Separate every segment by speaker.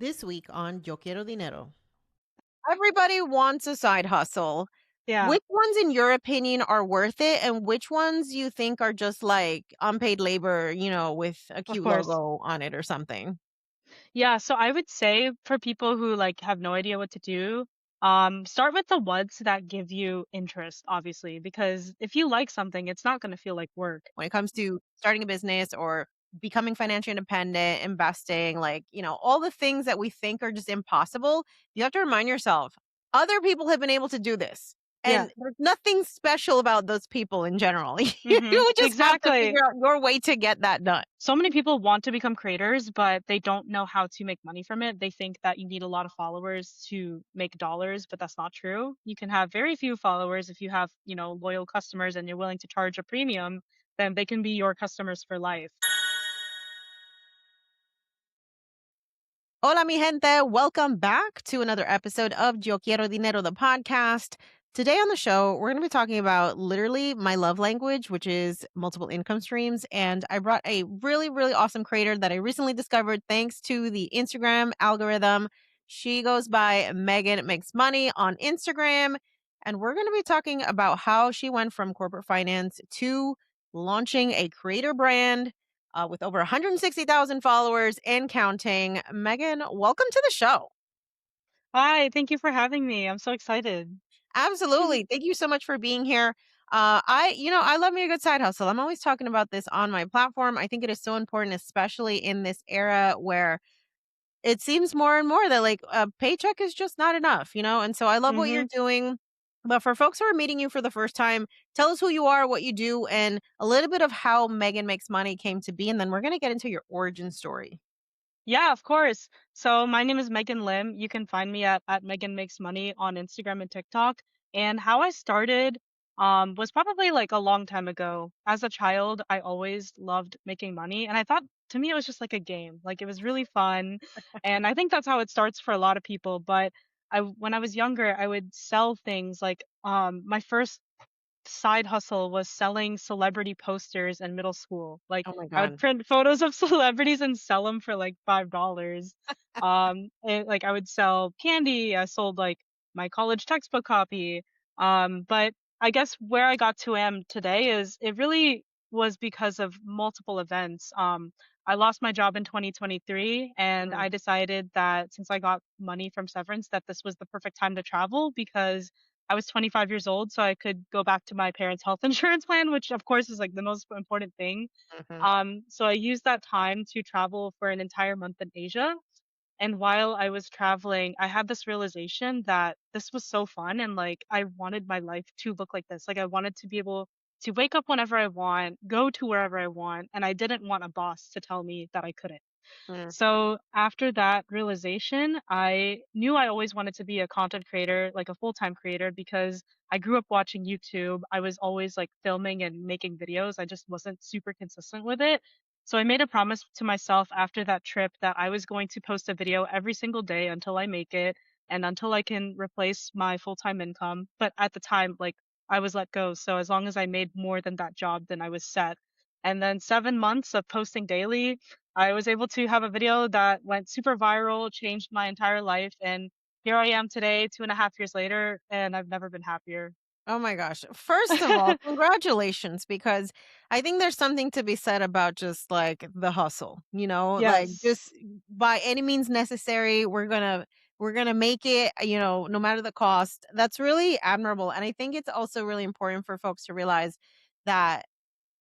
Speaker 1: This week on Yo Quiero Dinero. Everybody wants a side hustle.
Speaker 2: Yeah,
Speaker 1: Which ones, in your opinion, are worth it, and which ones you think are just like unpaid labor, with a
Speaker 2: of
Speaker 1: cute
Speaker 2: course.
Speaker 1: logo on it or something?
Speaker 2: Yeah, so I would say for people who have no idea what to do, start with the ones that give you interest, obviously, because if you like something, it's not going to feel like work.
Speaker 1: When it comes to starting a business or becoming financially independent, investing, all the things that we think are just impossible, you have to remind yourself other people have been able to do this.
Speaker 2: Yeah.
Speaker 1: And there's nothing special about those people in general.
Speaker 2: Mm-hmm.
Speaker 1: You just have to
Speaker 2: Exactly.
Speaker 1: figure out your way to get that done.
Speaker 2: So many people want to become creators, but they don't know how to make money from it. They think that you need a lot of followers to make dollars, but that's not true. You can have very few followers if you have, loyal customers and you're willing to charge a premium, then they can be your customers for life.
Speaker 1: Hola, mi gente. Welcome back to another episode of Yo Quiero Dinero, the podcast. Today on the show, we're going to be talking about literally my love language, which is multiple income streams. And I brought a really, really awesome creator that I recently discovered thanks to the Instagram algorithm. She goes by Megan Makes Money on Instagram. And we're going to be talking about how she went from corporate finance to launching a creator brand with over 160,000 followers and counting. Megan, welcome to the show.
Speaker 2: Hi, thank you for having me. I'm so excited.
Speaker 1: Absolutely. Thank you so much for being here. I love me a good side hustle. I'm always talking about this on my platform. I think it is so important, especially in this era where it seems more and more that like a paycheck is just not enough, And so I love what you're
Speaker 2: Mhm.
Speaker 1: doing. But for folks who are meeting you for the first time, tell us who you are, what you do, and a little bit of how Megan Makes Money came to be. And then we're going to get into your origin story.
Speaker 2: Yeah, of course. So my name is Megan Lim. You can find me at Megan Makes Money on Instagram and TikTok. And how I started was probably like a long time ago. As a child, I always loved making money. And I thought to me it was just like a game. Like it was really fun. And I think that's how it starts for a lot of people. But when I was younger, I would sell things like my first side hustle was selling celebrity posters in middle school. Like
Speaker 1: Oh my
Speaker 2: I would
Speaker 1: God.
Speaker 2: print photos of celebrities and sell them for like $5. And, like I would sell candy. I sold like my college textbook copy. But I guess where I got to am today is it really was because of multiple events. I lost my job in 2023 and
Speaker 1: Mm,
Speaker 2: I decided that since I got money from severance that this was the perfect time to travel because I was 25 years old, so I could go back to my parents' health insurance plan, which of course is like the most important thing.
Speaker 1: mhm.
Speaker 2: So I used that time to travel for an entire month in Asia. And while I was traveling, I had this realization that this was so fun and like I wanted my life to look like this. Like I wanted to be able to wake up whenever I want, go to wherever I want, and I didn't want a boss to tell me that I couldn't.
Speaker 1: Mm,
Speaker 2: So after that realization, I knew I always wanted to be a content creator, like a full-time creator, because I grew up watching YouTube. I was always like filming and making videos. I just wasn't super consistent with it. So I made a promise to myself after that trip that I was going to post a video every single day until I make it and until I can replace my full-time income. But at the time, like I was let go. So as long as I made more than that job, then I was set. And then 7 months of posting daily, I was able to have a video that went super viral, changed my entire life, and here I am today, 2.5 years later, and I've never been happier.
Speaker 1: oh my gosh. First of all, congratulations, because I think there's something to be said about just like the hustle, like
Speaker 2: Yes.
Speaker 1: just by any means necessary, we're gonna make it, no matter the cost. That's really admirable. And I think it's also really important for folks to realize that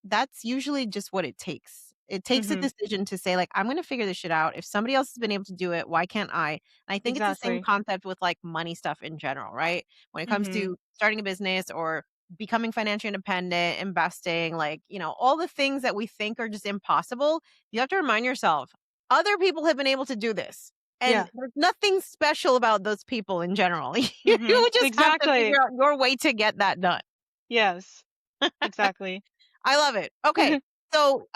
Speaker 1: that's usually just what it takes. It takes a
Speaker 2: Mhm.
Speaker 1: decision to say, like, I'm gonna figure this shit out. If somebody else has been able to do it, why can't I? And I think it's the same
Speaker 2: Exactly.
Speaker 1: concept with like money stuff in general, right? When it comes
Speaker 2: Mhm.
Speaker 1: to starting a business or becoming financially independent, investing, all the things that we think are just impossible, you have to remind yourself, other people have been able to do this. And
Speaker 2: Yeah.
Speaker 1: there's nothing special about those people in general.
Speaker 2: Mhm.
Speaker 1: You just have to
Speaker 2: Exactly.
Speaker 1: figure out your way to get that done.
Speaker 2: Yes. Exactly.
Speaker 1: I love it. Okay. So,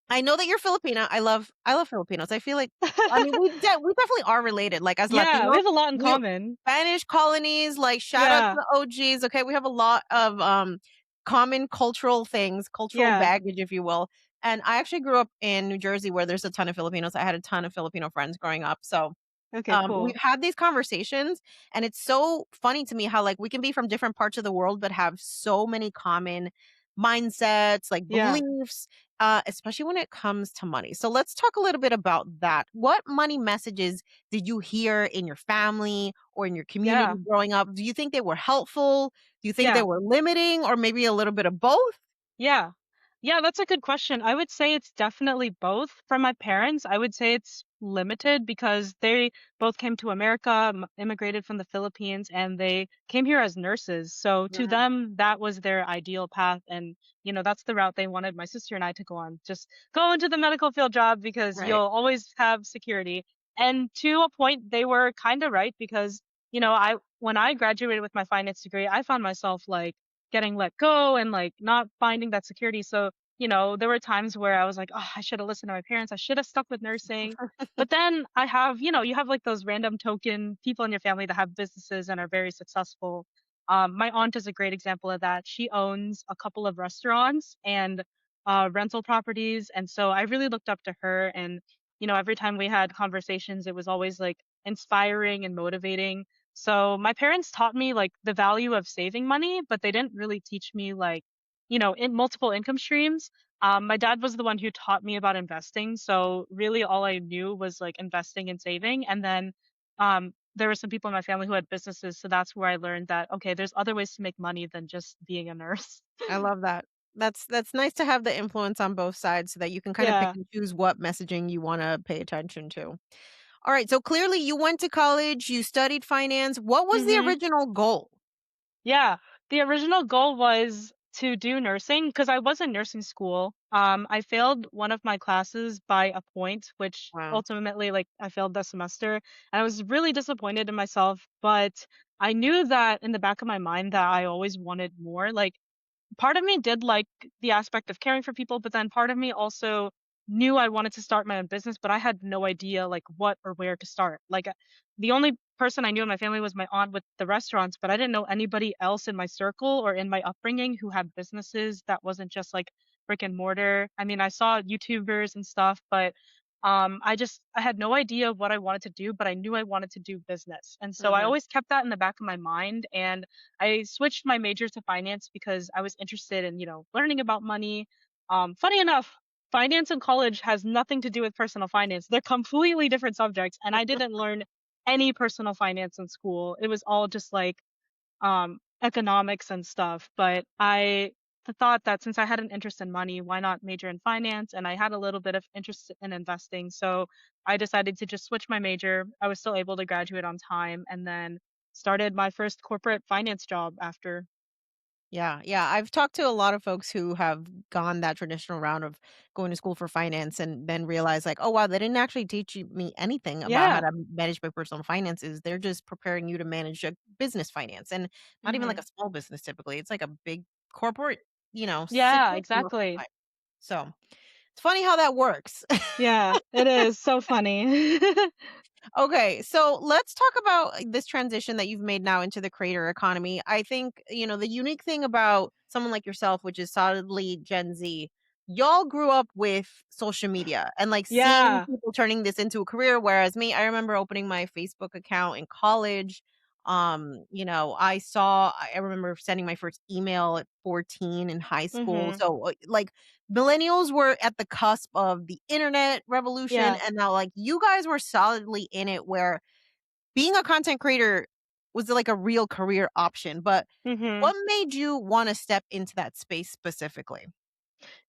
Speaker 1: I know that you're Filipina. I love Filipinos. I feel like I mean, we definitely are related, like, as
Speaker 2: Yeah, we
Speaker 1: Latinos.
Speaker 2: have a lot in
Speaker 1: We're
Speaker 2: common.
Speaker 1: Spanish colonies, like, shout out to
Speaker 2: Yeah.
Speaker 1: the OGs, okay? We have a lot of, common cultural things, cultural
Speaker 2: Yeah.
Speaker 1: baggage, if you will, And I actually grew up in New Jersey where there's a ton of Filipinos. I had a ton of Filipino friends growing up. So
Speaker 2: Okay,
Speaker 1: we've
Speaker 2: cool.
Speaker 1: had these conversations, and it's so funny to me how like we can be from different parts of the world, but have so many common mindsets, like
Speaker 2: Yeah,
Speaker 1: beliefs, especially when it comes to money. So let's talk a little bit about that. What money messages did you hear in your family or in your community
Speaker 2: yeah,
Speaker 1: growing up? Do you think they were helpful? Do you think they
Speaker 2: yeah.
Speaker 1: were limiting, or maybe a little bit of both?
Speaker 2: Yeah. Yeah, that's a good question. I would say it's definitely both. From my parents, I would say it's limited because they both came to America, immigrated from the Philippines, and they came here as nurses. So to
Speaker 1: Mhm.
Speaker 2: them, that was their ideal path. And, that's the route they wanted my sister and I to go on. Just go into the medical field job because you'll
Speaker 1: Right.
Speaker 2: always have security. And to a point, they were kind of right because, when I graduated with my finance degree, I found myself like, getting let go and like not finding that security. So, there were times where I was like, oh, I should have listened to my parents. I should have stuck with nursing. But then I have, you have like those random token people in your family that have businesses and are very successful. My aunt is a great example of that. She owns a couple of restaurants and rental properties. And so I really looked up to her. And, every time we had conversations, it was always like inspiring and motivating. So my parents taught me like the value of saving money, but they didn't really teach me like, in multiple income streams. My dad was the one who taught me about investing. So really all I knew was like investing and saving. And then there were some people in my family who had businesses. So that's where I learned that, okay, there's other ways to make money than just being a nurse.
Speaker 1: I love that. That's nice to have the influence on both sides so that you can kind of pick
Speaker 2: Yeah.
Speaker 1: and choose what messaging you wanna pay attention to. Alright, so clearly you went to college, you studied finance. What was the
Speaker 2: hmm
Speaker 1: original goal?
Speaker 2: Yeah, the original goal was to do nursing because I was in nursing school. I failed one of my classes by a point, which
Speaker 1: Wow.
Speaker 2: ultimately, like, I failed the semester, and I was really disappointed in myself. But I knew that in the back of my mind that I always wanted more. Like, part of me did like the aspect of caring for people, but then part of me also knew I wanted to start my own business, but I had no idea like what or where to start. Like the only person I knew in my family was my aunt with the restaurants, but I didn't know anybody else in my circle or in my upbringing who had businesses that wasn't just like brick and mortar. I mean, I saw YouTubers and stuff, but I had no idea what I wanted to do, but I knew I wanted to do business. And so I
Speaker 1: Mhm.
Speaker 2: always kept that in the back of my mind, and I switched my major to finance because I was interested in, learning about money. Funny enough, finance in college has nothing to do with personal finance. They're completely different subjects, and I didn't learn any personal finance in school. It was all just like economics and stuff. But I thought that since I had an interest in money, why not major in finance? And I had a little bit of interest in investing. So I decided to just switch my major. I was still able to graduate on time and then started my first corporate finance job after.
Speaker 1: Yeah, yeah, I've talked to a lot of folks who have gone that traditional route of going to school for finance and then realize like, "Oh, wow, they didn't actually teach me anything about how
Speaker 2: Yeah.
Speaker 1: to manage my personal finances. They're just preparing you to manage a business finance, and not even like
Speaker 2: hmm
Speaker 1: a small business typically. It's like a big corporate,
Speaker 2: Yeah,
Speaker 1: situation.
Speaker 2: exactly.
Speaker 1: So, it's funny how that works.
Speaker 2: Yeah, it is so funny.
Speaker 1: Okay, so let's talk about this transition that you've made now into the creator economy. I think, the unique thing about someone like yourself, which is solidly Gen Z, y'all grew up with social media and like seeing
Speaker 2: Yeah.
Speaker 1: people turning this into a career. Whereas me, I remember opening my Facebook account in college. I remember sending my first email at 14 in high school.
Speaker 2: hmm
Speaker 1: So like millennials were at the cusp of the internet revolution,
Speaker 2: Yeah.
Speaker 1: and now like you guys were solidly in it where being a content creator was like a real career option. But
Speaker 2: hmm
Speaker 1: what made you want to step into that space specifically?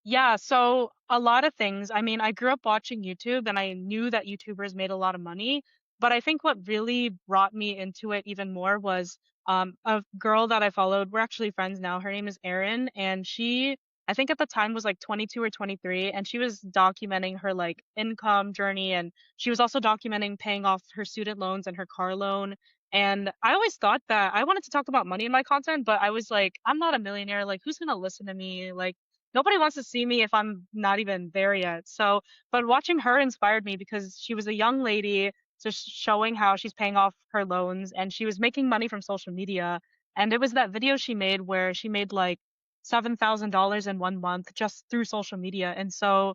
Speaker 2: Yeah, so a lot of things. I mean, I grew up watching YouTube and I knew that YouTubers made a lot of money, but I think what really brought me into it even more was a girl that I followed. We're actually friends now. Her name is Erin, and she I think at the time was like 22 or 23, and she was documenting her like income journey, and she was also documenting paying off her student loans and her car loan. And I always thought that I wanted to talk about money in my content, but I was like, I'm not a millionaire. Like, who's gonna listen to me? Like, nobody wants to see me if I'm not even there yet. So, but watching her inspired me because she was a young lady just showing how she's paying off her loans and she was making money from social media. And it was that video she made where she made like $7,000 in 1 month just through social media. And so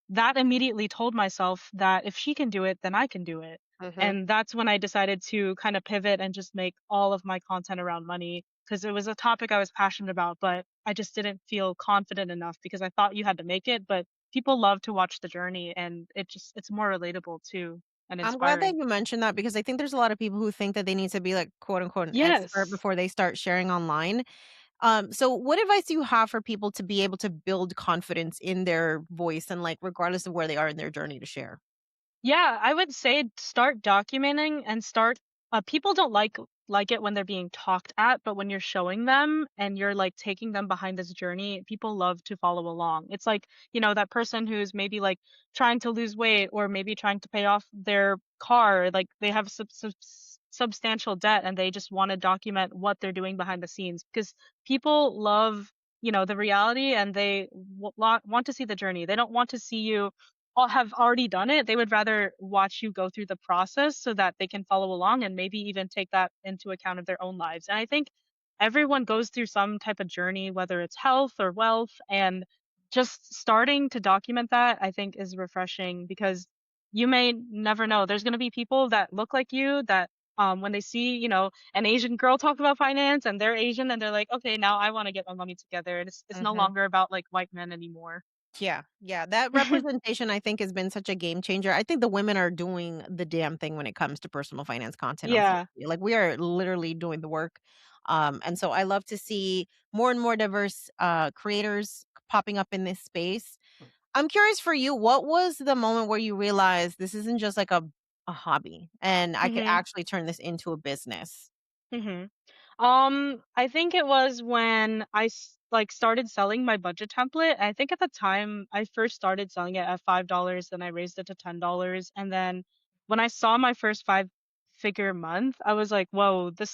Speaker 2: that immediately told myself that if she can do it, then I can do it.
Speaker 1: Mhm.
Speaker 2: And that's when I decided to kind of pivot and just make all of my content around money because it was a topic I was passionate about, but I just didn't feel confident enough because I thought you had to make it, but people love to watch the journey and it's more relatable too and
Speaker 1: I'm glad that
Speaker 2: inspiring.
Speaker 1: you mentioned that because I think there's a lot of people who think that they need to be like quote unquote an expert
Speaker 2: Yes.
Speaker 1: before they start sharing online. So what advice do you have for people to be able to build confidence in their voice and like regardless of where they are in their journey to share?
Speaker 2: Yeah, I would say start documenting and start people don't like it when they're being talked at, but when you're showing them and you're like taking them behind this journey, people love to follow along. It's like, that person who's maybe like trying to lose weight or maybe trying to pay off their car, like they have substantial debt and they just want to document what they're doing behind the scenes because people love, the reality and they want to see the journey. They don't want to see you all have already done it. They would rather watch you go through the process so that they can follow along and maybe even take that into account of their own lives. And I think everyone goes through some type of journey, whether it's health or wealth, and just starting to document that I think is refreshing because you may never know. There's going to be people that look like you that when they see, an Asian girl talk about finance and they're Asian and they're like, okay, now I want to get my money together. And it's no
Speaker 1: Mhm.
Speaker 2: longer about like white men anymore.
Speaker 1: Yeah, yeah, that representation I think has been such a game changer. I think the women are doing the damn thing when it comes to personal finance content on social
Speaker 2: Yeah.
Speaker 1: media. Like we are literally doing the work. And so I love to see more and more diverse creators popping up in this space. I'm curious for you, what was the moment where you realized this isn't just like a hobby and I could
Speaker 2: Mhm.
Speaker 1: actually turn this into a business?
Speaker 2: Mhm. I think it was when like started selling my budget template. I think at the time I first started selling it at $5, then I raised it to $10, and then when I saw my first five-figure month, I was like, "Whoa, this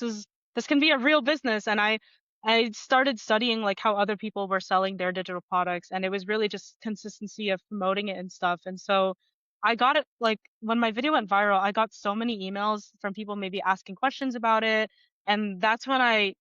Speaker 2: can be a real business." And I started studying like how other people were selling their digital products, and it was really just consistency of promoting it and stuff. And so I got it like when my video went viral, I got so many emails from people maybe asking questions about it and that's when I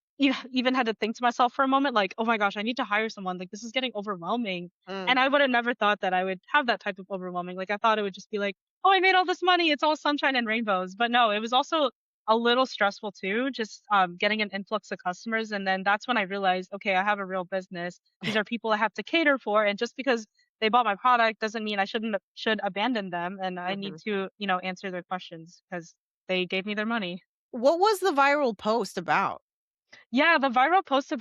Speaker 2: even had to think to myself for a moment, like, "Oh my gosh, I need to hire someone. Like, this is getting overwhelming."
Speaker 1: Mm,
Speaker 2: And I would have never thought that I would have that type of overwhelming. Like, I thought it would just be like, "Oh, I made all this money. It's all sunshine and rainbows." But no, it was also a little stressful too, just getting an influx of customers. And then that's when I realized, okay, I have a real business. These are people I have to cater for, and just because they bought my product doesn't mean I should abandon them. And I need
Speaker 1: mhm.
Speaker 2: to, answer their questions because they gave me their money.
Speaker 1: What was the viral post about?
Speaker 2: Yeah, the viral post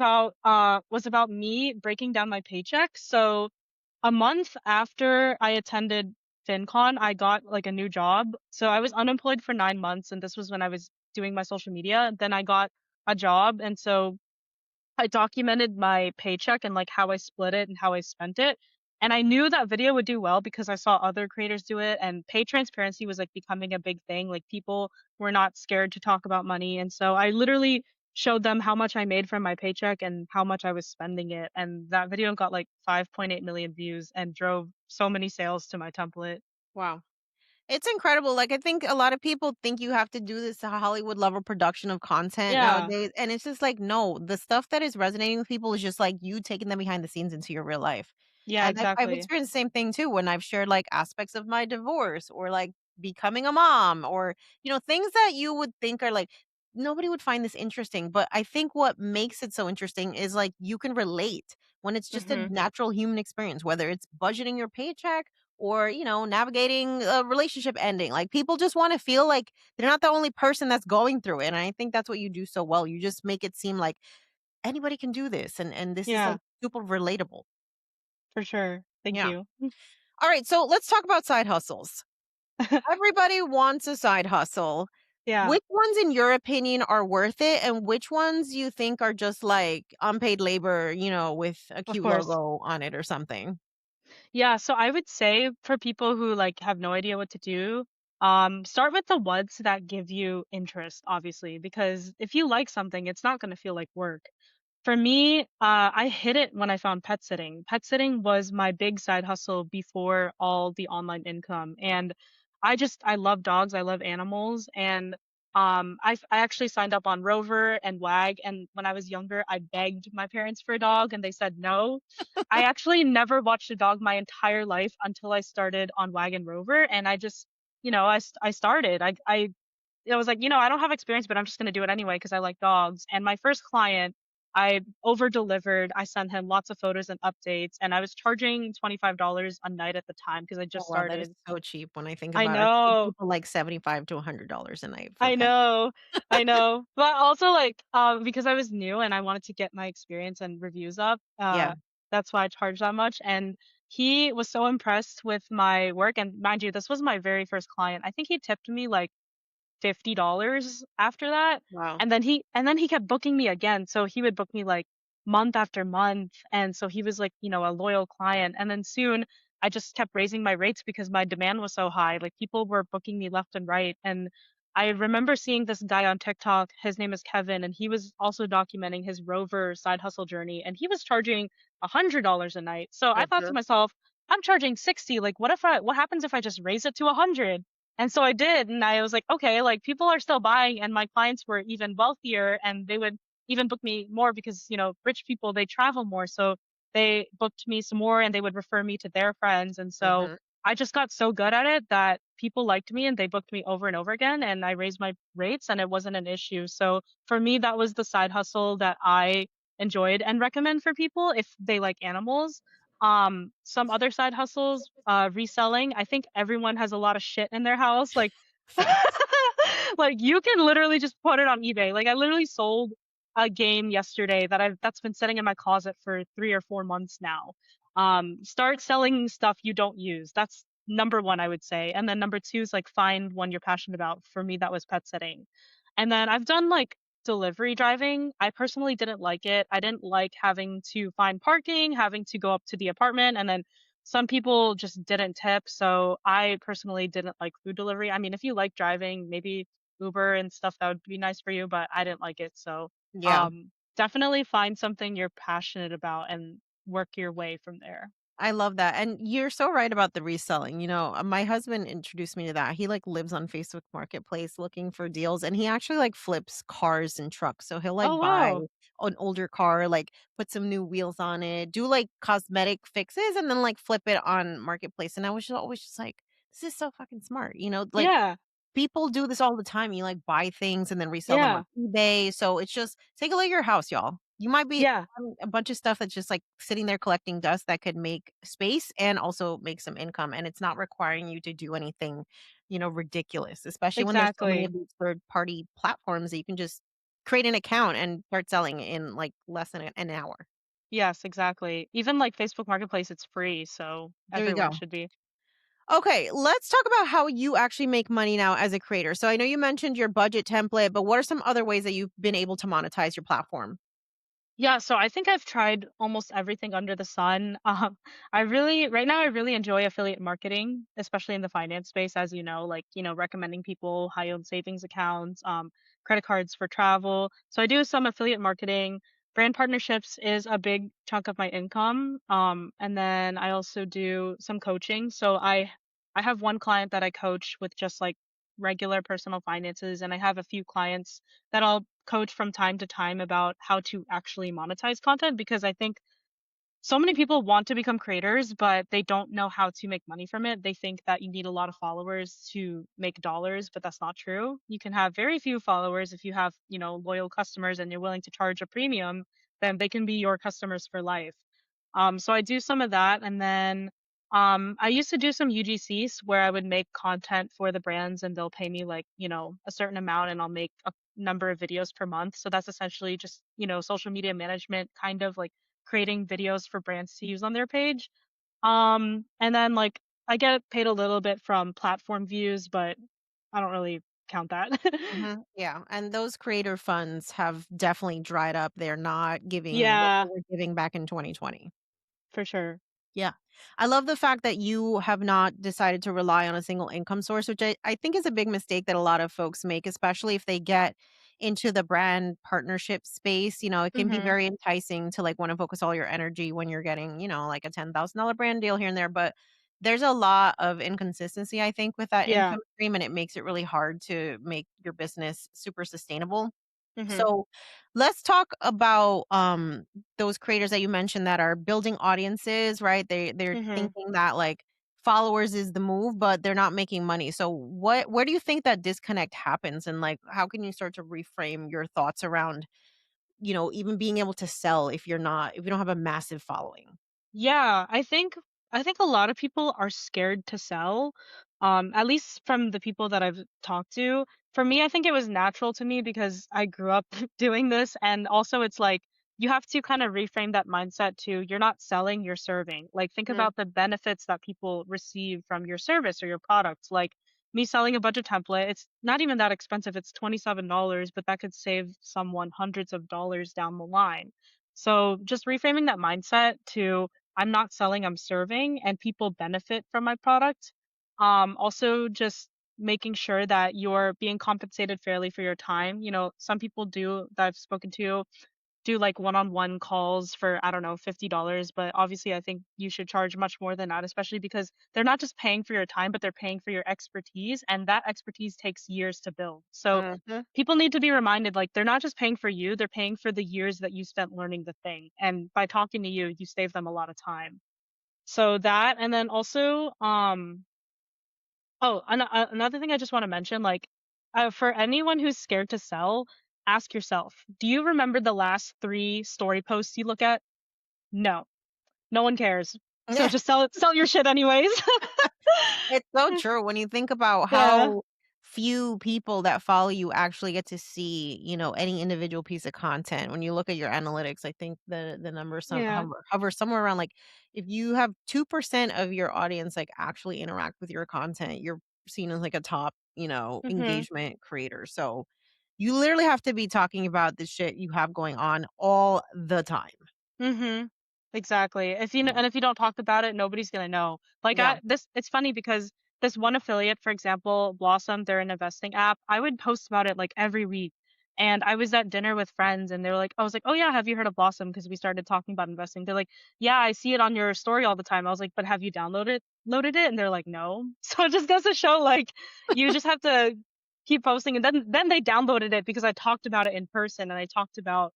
Speaker 2: was about me breaking down my paycheck. So a month after I attended FinCon, I got like a new job. So I was unemployed for 9 months, and this was when I was doing my social media. Then I got a job, and so I documented my paycheck and like how I split it and how I spent it. And I knew that video would do well because I saw other creators do it and pay transparency was like becoming a big thing. Like people were not scared to talk about money. And so I literally showed them how much I made from my paycheck and how much I was spending it. And that video got like 5.8 million views and drove so many sales to my template.
Speaker 1: Wow. It's incredible. Like, I think a lot of people think you have to do this Hollywood level production of content
Speaker 2: Yeah.
Speaker 1: nowadays. And it's just like, no, the stuff that is resonating with people is just like you taking them behind the scenes into your real life.
Speaker 2: Yeah,
Speaker 1: And I've
Speaker 2: exactly.
Speaker 1: experienced the same thing too when I've shared like aspects of my divorce or like becoming a mom or, things that you would think are like, nobody would find this interesting. But I think what makes it so interesting is like you can relate when it's just a
Speaker 2: Hmm.
Speaker 1: natural human experience, whether it's budgeting your paycheck or navigating a relationship ending. Like people just want to feel like they're not the only person that's going through it, and I think that's what you do so well. You just make it seem like anybody can do this, and this is
Speaker 2: Yeah,
Speaker 1: like super relatable.
Speaker 2: for sure. Thank
Speaker 1: Yeah.
Speaker 2: you.
Speaker 1: All right, so let's talk about side hustles. Everybody wants a side hustle.
Speaker 2: Yeah,
Speaker 1: Which ones in your opinion are worth it, and which ones you think are just like unpaid labor, with a
Speaker 2: of
Speaker 1: cute
Speaker 2: course.
Speaker 1: logo on it or something?
Speaker 2: Yeah, so I would say for people who like have no idea what to do, start with the ones that give you interest, obviously, because if you like something, it's not going to feel like work. For me, I hit it when I found pet sitting. Pet sitting was my big side hustle before all the online income, and I love dogs, I love animals, and I actually signed up on Rover and Wag, and when I was younger, I begged my parents for a dog, and they said no. I actually never watched a dog my entire life until I started on Wag and Rover, and I just, I started. I was like, I don't have experience, but I'm just gonna do it anyway because I like dogs. And my first client, I over delivered. I sent him lots of photos and updates, and I was charging $25 a night at the time because I
Speaker 1: Oh,
Speaker 2: just
Speaker 1: wow, that is
Speaker 2: started.
Speaker 1: so cheap when I think
Speaker 2: I
Speaker 1: about it. I think
Speaker 2: know.
Speaker 1: people like 75 to $100 a night for
Speaker 2: I
Speaker 1: pets.
Speaker 2: know, I know. But also, like, because I was new and I wanted to get my experience and reviews up,
Speaker 1: Yeah.
Speaker 2: that's why I charged that much. And he was so impressed with my work. And mind you, this was my very first client. I think he tipped me like $50 after that,
Speaker 1: Wow.
Speaker 2: and then he kept booking me again, so he would book me, like, month after month, and so he was, like, a loyal client, and then soon, I just kept raising my rates because my demand was so high, like, people were booking me left and right, and I remember seeing this guy on TikTok, his name is Kevin, and he was also documenting his Rover side hustle journey, and he was charging $100 a night, so I thought to
Speaker 1: Mhm.
Speaker 2: myself, "I'm charging 60, like, what happens if I just raise it to 100?" And so I did, and I was like, "Okay, like, people are still buying," and my clients were even wealthier, and they would even book me more because, rich people, they travel more, so they booked me some more, and they would refer me to their friends, and so
Speaker 1: Mhm.
Speaker 2: I just got so good at it that people liked me, and they booked me over and over again, and I raised my rates, and it wasn't an issue. So for me, that was the side hustle that I enjoyed and recommend for people if they like animals. Some other side hustles, reselling. I think everyone has a lot of shit in their house. Like,
Speaker 1: Facts.
Speaker 2: like you can literally just put it on eBay. Like I literally sold a game yesterday that's been sitting in my closet for 3 or 4 months now. Start selling stuff you don't use. That's number one, I would say. And then number two is like find one you're passionate about. For me, that was pet sitting. And then I've done like delivery driving. I personally didn't like it. I didn't like having to find parking, having to go up to the apartment, and then some people just didn't tip. So I personally didn't like food delivery. I mean, if you like driving, maybe Uber and stuff, that would be nice for you, but I didn't like it. So
Speaker 1: Yeah.
Speaker 2: definitely find something you're passionate about and work your way from there.
Speaker 1: I love that, and you're so right about the reselling, my husband introduced me to that. He, like, lives on Facebook Marketplace looking for deals, and he actually, like, flips cars and trucks, so he'll,
Speaker 2: Oh
Speaker 1: like, buy
Speaker 2: wow.
Speaker 1: an older car, like, put some new wheels on it, do, like, cosmetic fixes, and then, like, flip it on Marketplace, and I was always just like, "This is so fucking smart," like,
Speaker 2: Yeah.
Speaker 1: people do this all the time. You, like, buy things and then resell them on
Speaker 2: Yeah.
Speaker 1: eBay, so it's just take a look at your house, y'all. You might be
Speaker 2: Yeah.
Speaker 1: having a bunch of stuff that's just, like, sitting there collecting dust that could make space and also make some income, and it's not requiring you to do anything, ridiculous, especially when there's so many of
Speaker 2: Exactly.
Speaker 1: these third-party platforms that you can just create an account and start selling in, like, less than an hour.
Speaker 2: Yes, exactly. Even like Facebook Marketplace, it's free, so
Speaker 1: There you
Speaker 2: everyone
Speaker 1: go.
Speaker 2: should be.
Speaker 1: Okay, let's talk about how you actually make money now as a creator. So I know you mentioned your budget template, but what are some other ways that you've been able to monetize your platform?
Speaker 2: Yeah, so I think I've tried almost everything under the sun. Right now, I really enjoy affiliate marketing, especially in the finance space, as you know, like, recommending people high yield savings accounts, credit cards for travel. So I do some affiliate marketing. Brand partnerships is a big chunk of my income. And then I also do some coaching. So I have one client that I coach with just like regular personal finances, and I have a few clients that I'll coach from time to time about how to actually monetize content because I think so many people want to become creators, but they don't know how to make money from it. They think that you need a lot of followers to make dollars, but that's not true. You can have very few followers if you have, loyal customers and you're willing to charge a premium, then they can be your customers for life. So I do some of that, and then I used to do some UGCs where I would make content for the brands, and they'll pay me like a certain amount, and I'll make a number of videos per month. So that's essentially just social media management, kind of like creating videos for brands to use on their page. And then like I get paid a little bit from platform views, but I don't really count that.
Speaker 1: Mhm, yeah, and those creator funds have definitely dried up. They're not giving what they
Speaker 2: Yeah,
Speaker 1: were giving back in 2020.
Speaker 2: for sure.
Speaker 1: Yeah. I love the fact that you have not decided to rely on a single income source, which I think is a big mistake that a lot of folks make, especially if they get into the brand partnership space. It can be
Speaker 2: Mhm.
Speaker 1: very enticing to like want to focus all your energy when you're getting, like a $10,000 brand deal here and there. But there's a lot of inconsistency, I think, with that
Speaker 2: Yeah.
Speaker 1: income stream, and it makes it really hard to make your business super sustainable.
Speaker 2: Mhm.
Speaker 1: So let's talk about those creators that you mentioned that are building audiences, right? They're
Speaker 2: Mhm.
Speaker 1: thinking that like followers is the move, but they're not making money. So where do you think that disconnect happens, and like how can you start to reframe your thoughts around, even being able to sell if you don't have a massive following?
Speaker 2: Yeah, I think a lot of people are scared to sell. At least from the people that I've talked to. For me, I think it was natural to me because I grew up doing this, and also it's like you have to kind of reframe that mindset to you're not selling, you're serving. Like think
Speaker 1: Mm,
Speaker 2: about the benefits that people receive from your service or your products. Like me selling a budget template, it's not even that expensive. It's $27, but that could save someone hundreds of dollars down the line. So just reframing that mindset to I'm not selling, I'm serving, and people benefit from my product. Also, just making sure that you're being compensated fairly for your time. Some people do that I've spoken to do like one-on-one calls for, I don't know, $50, but obviously I think you should charge much more than that, especially because they're not just paying for your time, but they're paying for your expertise, and that expertise takes years to build. So
Speaker 1: mhm.
Speaker 2: people need to be reminded like they're not just paying for you, they're paying for the years that you spent learning the thing. And by talking to you, you save them a lot of time. So that, and then also, another thing I just want to mention, like, for anyone who's scared to sell, ask yourself, do you remember the last 3 story posts you look at? No, no one cares. So just sell your shit anyways.
Speaker 1: It's so true when you think about
Speaker 2: Yeah,
Speaker 1: how few people that follow you actually get to see, any individual piece of content. When you look at your analytics, I think the number
Speaker 2: yeah.
Speaker 1: hover somewhere around like if you have 2% of your audience like actually interact with your content, you're seen as like a top,
Speaker 2: Mhm.
Speaker 1: engagement creator. So you literally have to be talking about the shit you have going on all the time.
Speaker 2: Mhm. Exactly. If you know,
Speaker 1: Yeah.
Speaker 2: and if you don't talk about it, nobody's gonna know. Like
Speaker 1: Yeah.
Speaker 2: it's funny because this one affiliate, for example, Blossom, they're an investing app. I would post about it like every week. And I was at dinner with friends and they were like, I was like, oh yeah, have you heard of Blossom? Because we started talking about investing. They're like, yeah, I see it on your story all the time. I was like, but have you loaded it? And they're like, no. So it just goes to show like you just have to keep posting. And then they downloaded it because I talked about it in person and I talked about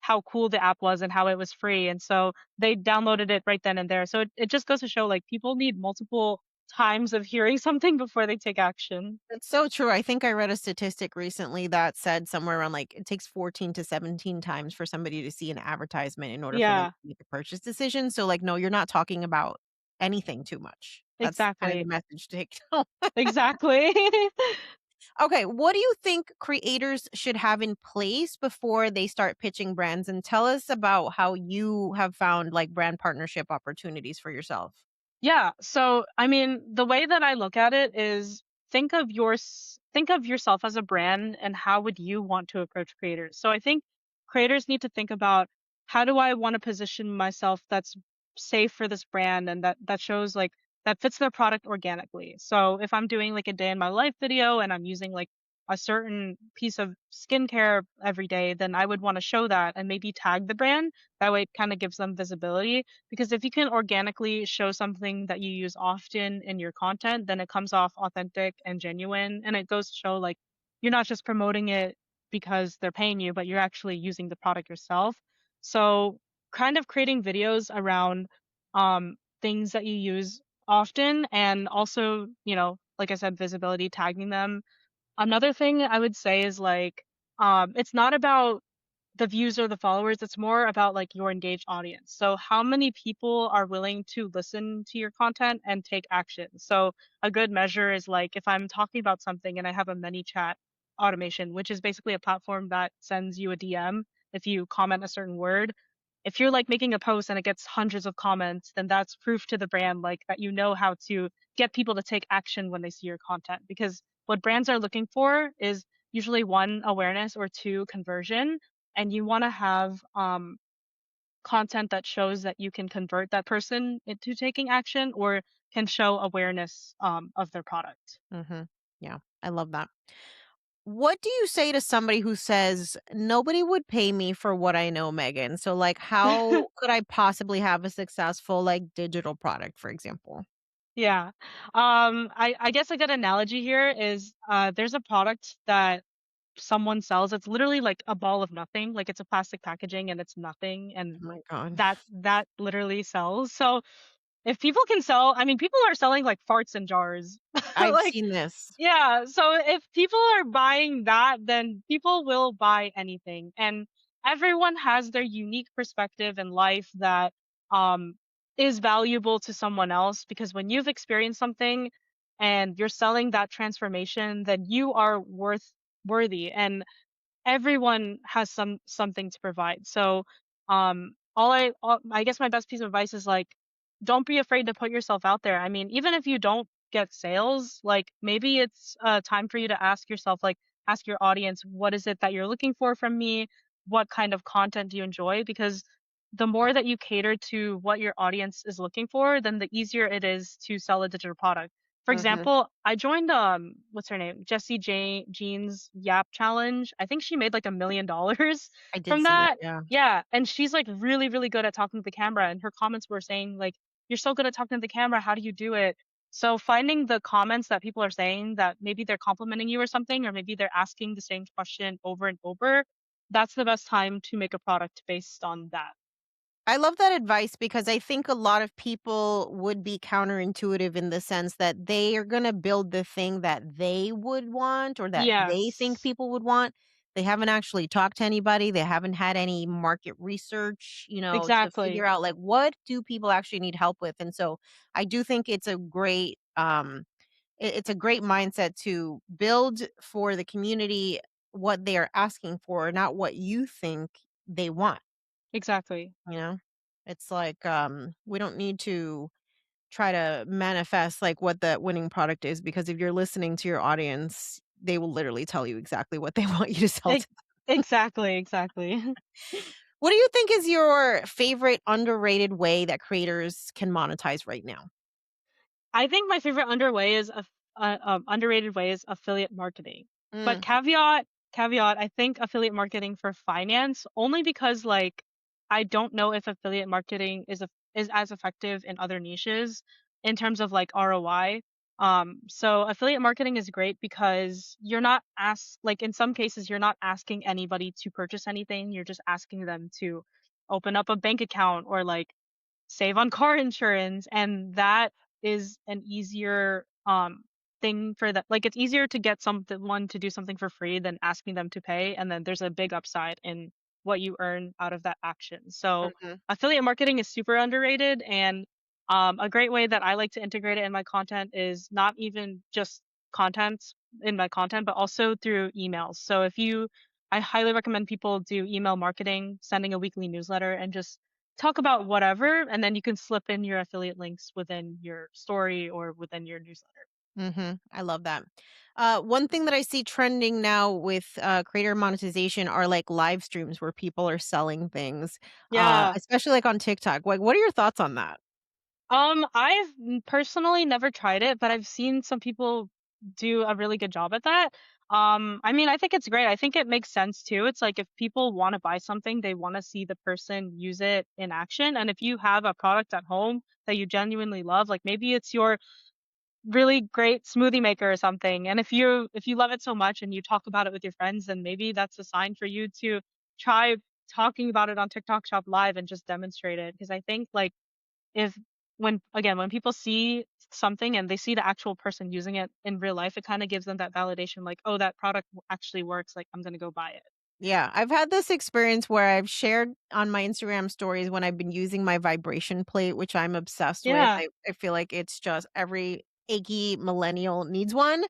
Speaker 2: how cool the app was and how it was free, and so they downloaded it right then and there. So it just goes to show, like, people need multiple times of hearing something before they take action.
Speaker 1: It's so true. I think I read a statistic recently that said somewhere around like it takes 14 to 17 times for somebody to see an advertisement in order for them to
Speaker 2: Yeah,
Speaker 1: make a purchase decision. So, like, no, you're not talking about anything too much. That's kind of the
Speaker 2: exactly.
Speaker 1: message to take home.
Speaker 2: Exactly.
Speaker 1: Okay. What do you think creators should have in place before they start pitching brands? And tell us about how you have found like brand partnership opportunities for yourself.
Speaker 2: Yeah, so, I mean, the way that I look at it is think of yourself as a brand and how would you want to approach creators. So I think creators need to think about how do I want to position myself that's safe for this brand and that shows like that fits their product organically. So if I'm doing like a day in my life video and I'm using like a certain piece of skincare every day, then I would want to show that and maybe tag the brand. That way it kind of gives them visibility, because if you can organically show something that you use often in your content, then it comes off authentic and genuine. And it goes to show like you're not just promoting it because they're paying you, but you're actually using the product yourself. So, kind of creating videos around things that you use often, and also, like I said, visibility, tagging them. Another thing I would say is like, it's not about the views or the followers, it's more about like your engaged audience. So how many people are willing to listen to your content and take action? So a good measure is like if I'm talking about something and I have a many chat automation, which is basically a platform that sends you a DM if you comment a certain word. If you're like making a post and it gets hundreds of comments, then that's proof to the brand like that you know how to get people to take action when they see your content. Because what brands are looking for is usually one, awareness, or two, conversion, and you want to have content that shows that you can convert that person into taking action or can show awareness of their product.
Speaker 1: Hmm. Yeah, I love that. What do you say to somebody who says, "Nobody would pay me for what I know, Megan." So, like, how could I possibly have a successful, like, digital product, for example?
Speaker 2: Yeah. I guess a good analogy here is there's a product that someone sells. It's literally like a ball of nothing. Like it's a plastic packaging and it's nothing, and
Speaker 1: Oh my god.
Speaker 2: that literally sells. So if people can sell, I mean, people are selling like farts in jars.
Speaker 1: I've
Speaker 2: Like,
Speaker 1: seen this.
Speaker 2: yeah, so if people are buying that, then people will buy anything. And everyone has their unique perspective in life that um is valuable to someone else, because when you've experienced something and you're selling that transformation, then you are worthy. And everyone has something to provide. So, I guess my best piece of advice is like, don't be afraid to put yourself out there. I mean, even if you don't get sales, like maybe it's time for you to ask yourself, like, ask your audience, what is it that you're looking for from me? What kind of content do you enjoy? Because the more that you cater to what your audience is looking for, then the easier it is to sell a digital product. For
Speaker 1: Mhm.
Speaker 2: example, I joined what's her name? Jessie J Jean's Yap challenge. I think she made like $1 million
Speaker 1: I did
Speaker 2: from
Speaker 1: see that,
Speaker 2: that.
Speaker 1: yeah.
Speaker 2: Yeah, and she's like really really good at talking to the camera, and her comments were saying like, "You're so good at talking to the camera. How do you do it?" So finding the comments that people are saying that maybe they're complimenting you or something, or maybe they're asking the same question over and over, that's the best time to make a product based on that.
Speaker 1: I love that advice because I think a lot of people would be counterintuitive in the sense that they are going to build the thing that they would want or that they think
Speaker 2: Yes.
Speaker 1: people would want. They haven't actually talked to anybody. They haven't had any market research, to figure
Speaker 2: Exactly.
Speaker 1: out like what do people actually need help with. And so I do think it's a great it's a great mindset to build for the community what they are asking for, not what you think they want.
Speaker 2: Exactly.
Speaker 1: You know? It's like, we don't need to try to manifest, like, what the winning product is because if you're listening to your audience, they will literally tell you exactly what they want you to sell to
Speaker 2: E-
Speaker 1: them.
Speaker 2: exactly, exactly.
Speaker 1: What do you think is your favorite underrated way that creators can monetize right now?
Speaker 2: I think my favorite underrated way is affiliate marketing. But
Speaker 1: Mm,
Speaker 2: caveat, I think affiliate marketing for finance only because like I don't know if affiliate marketing is as effective in other niches in terms of like ROI. So affiliate marketing is great because you're not asked, like in some cases you're not asking anybody to purchase anything. You're just asking them to open up a bank account or like save on car insurance, and that is an easier thing for that. Like it's easier to get someone to do something for free than asking them to pay, and then there's a big upside in what you earn out of that action. So
Speaker 1: mhm,
Speaker 2: affiliate marketing is super underrated, and a great way that I like to integrate it in my content is not even just content in my content but also through emails. So if you I highly recommend people do email marketing, sending a weekly newsletter, and just talk about whatever, and then you can slip in your affiliate links within your story or within your newsletter.
Speaker 1: mhm, I love that. One thing that I see trending now with, creator monetization are, like, live streams where people are selling things,
Speaker 2: Yeah.
Speaker 1: especially, like, on TikTok. Like, what are your thoughts on that?
Speaker 2: I've personally never tried it, but I've seen some people do a really good job at that. I mean, I think it's great. I think it makes sense too. It's like if people want to buy something, they want to see the person use it in action. And if you have a product at home that you genuinely love, like maybe it's your really great smoothie maker or something, and if you love it so much and you talk about it with your friends, then maybe that's a sign for you to try talking about it on TikTok Shop Live and just demonstrate it. Because I think like if when people see something and they see the actual person using it in real life, it kind of gives them that validation, like, oh, that product actually works, like I'm gonna go buy it.
Speaker 1: Yeah, I've had this experience where I've shared on my Instagram stories when I've been using my vibration plate, which I'm obsessed with.
Speaker 2: Yeah.
Speaker 1: I feel like it's just every achy millennial needs one.